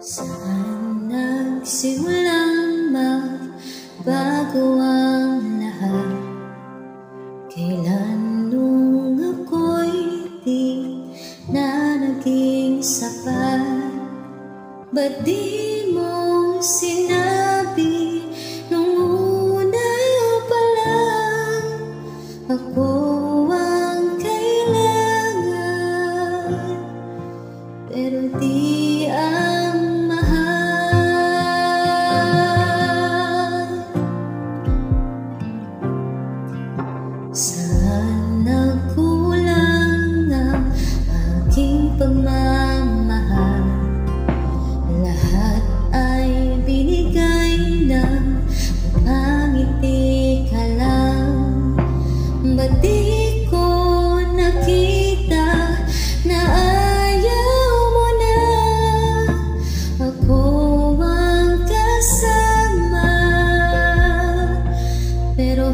Saan nagsimulang magbago ang lahat? Kailan nung ako'y di na naging sapat? Ba't di mo sinabi nung una pa lang ako ang kailangan, pero di ang mahal? Saan nagkulang ang aking pagmamahal? Lahat ay binigay ng pangiti ka lang. Ba't di ko nakita na ayaw mo na ako ang kasama? Pero